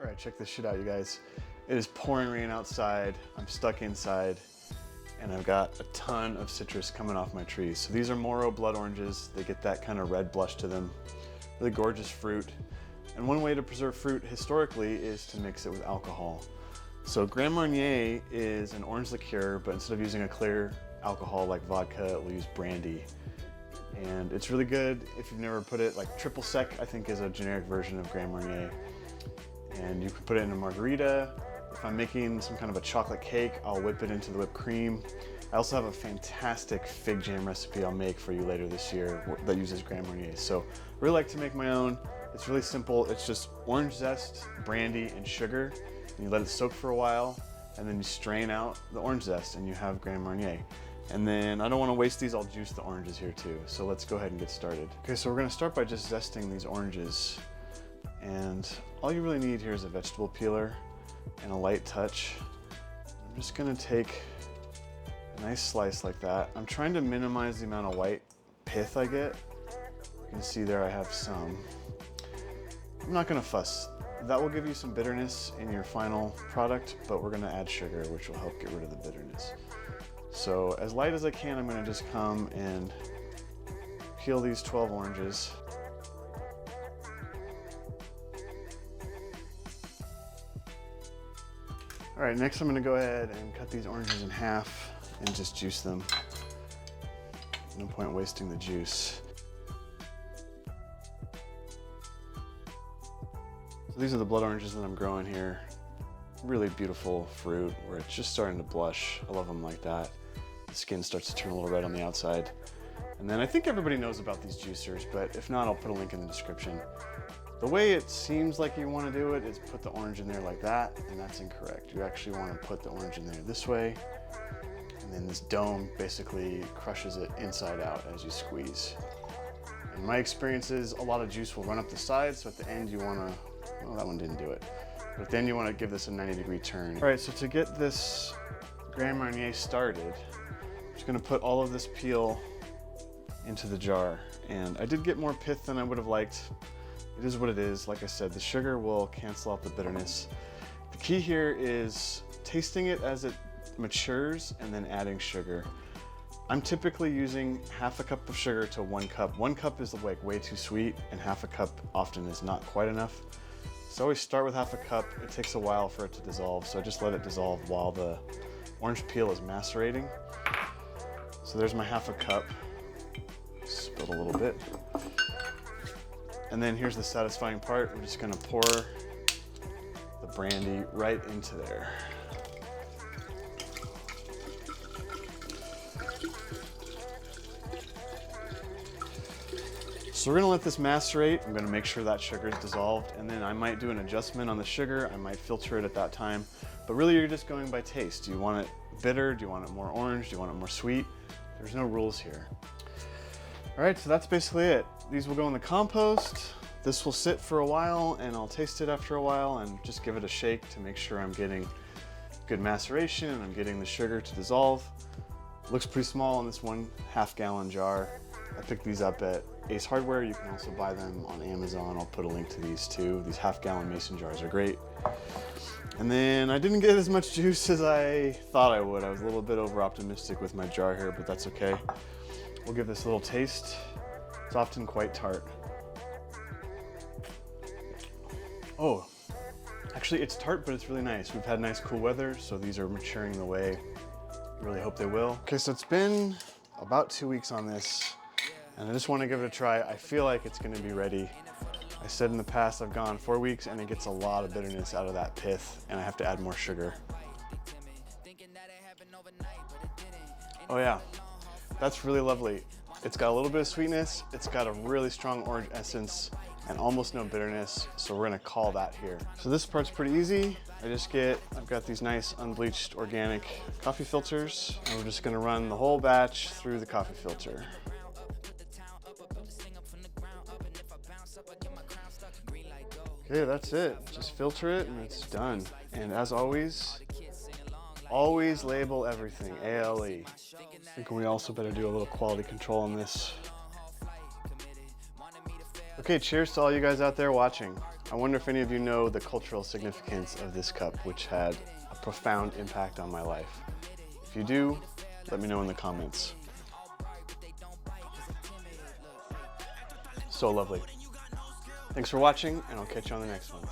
All right, check this shit out, you guys. It is pouring rain outside. I'm stuck inside, and I've got a ton of citrus coming off my trees. So these are Moro blood oranges. They get that kind of red blush to them. Really gorgeous fruit. And one way to preserve fruit historically is to mix it with alcohol. So Grand Marnier is an orange liqueur, but instead of using a clear alcohol like vodka, we'll use brandy. And it's really good if you've never put it, like triple sec, I think is a generic version of Grand Marnier. And you can put it in a margarita. If I'm making some kind of a chocolate cake, I'll whip it into the whipped cream. I also have a fantastic fig jam recipe I'll make for you later this year that uses Grand Marnier. So I really like to make my own. It's really simple. It's just orange zest, brandy, and sugar. And you let it soak for a while, and then you strain out the orange zest and you have Grand Marnier. And then I don't want to waste these, I'll juice the oranges here too. So let's go ahead and get started. Okay, so we're gonna start by just zesting these oranges. And all you really need here is a vegetable peeler and a light touch. I'm just gonna take a nice slice like that. I'm trying to minimize the amount of white pith I get. You can see there I have some. I'm not gonna fuss. That will give you some bitterness in your final product, but we're gonna add sugar, which will help get rid of the bitterness. So as light as I can, I'm gonna just come and peel these 12 oranges. All right, next I'm gonna go ahead and cut these oranges in half and just juice them. No point wasting the juice. So these are the blood oranges that I'm growing here. Really beautiful fruit where it's just starting to blush. I love them like that. The skin starts to turn a little red on the outside. And then I think everybody knows about these juicers, but if not, I'll put a link in the description. The way it seems like you want to do it is put the orange in there like that, and that's incorrect. You actually want to put the orange in there this way, and then this dome basically crushes it inside out as you squeeze. In my experience is a lot of juice will run up the sides, so at the end you want to, well, that one didn't do it. But then you want to give this a 90-degree turn. All right, so to get this Grand Marnier started, I'm just going to put all of this peel into the jar. And I did get more pith than I would have liked. It is what it is. Like I said, the sugar will cancel out the bitterness. The key here is tasting it as it matures and then adding sugar. I'm typically using half a cup of sugar to 1 cup. 1 cup is like way too sweet, and half a cup often is not quite enough. So I always start with half a cup. It takes a while for it to dissolve, so I just let it dissolve while the orange peel is macerating. So there's my half a cup. Spilled a little bit. And then here's the satisfying part. We're just gonna pour the brandy right into there. So we're gonna let this macerate. I'm gonna make sure that sugar is dissolved, and then I might do an adjustment on the sugar. I might filter it at that time. But really you're just going by taste. Do you want it bitter? Do you want it more orange? Do you want it more sweet? There's no rules here. All right, so that's basically it. These will go in the compost. This will sit for a while, and I'll taste it after a while and just give it a shake to make sure I'm getting good maceration and I'm getting the sugar to dissolve. It looks pretty small in this 1.5 gallon jar. I picked these up at Ace Hardware. You can also buy them on Amazon. I'll put a link to these too. These 1/2 gallon mason jars are great. And then I didn't get as much juice as I thought I would. I was a little bit over optimistic with my jar here, but that's okay. We'll give this a little taste. It's often quite tart. Oh, actually it's tart, but it's really nice. We've had nice cool weather, so these are maturing the way I really hope they will. Okay, so it's been about 2 weeks on this, and I just want to give it a try. I feel like it's going to be ready. I said in the past I've gone 4 weeks, and it gets a lot of bitterness out of that pith, and I have to add more sugar. Oh yeah. That's really lovely. It's got a little bit of sweetness. It's got a really strong orange essence and almost no bitterness. So we're gonna call that here. So this part's pretty easy. I've got these nice unbleached organic coffee filters, and we're just gonna run the whole batch through the coffee filter. Okay, that's it. Just filter it and it's done. And as always label everything, ALE. I think we also better do a little quality control on this. Okay, cheers to all you guys out there watching. I wonder if any of you know the cultural significance of this cup, which had a profound impact on my life. If you do, let me know in the comments. So lovely. Thanks for watching, and I'll catch you on the next one.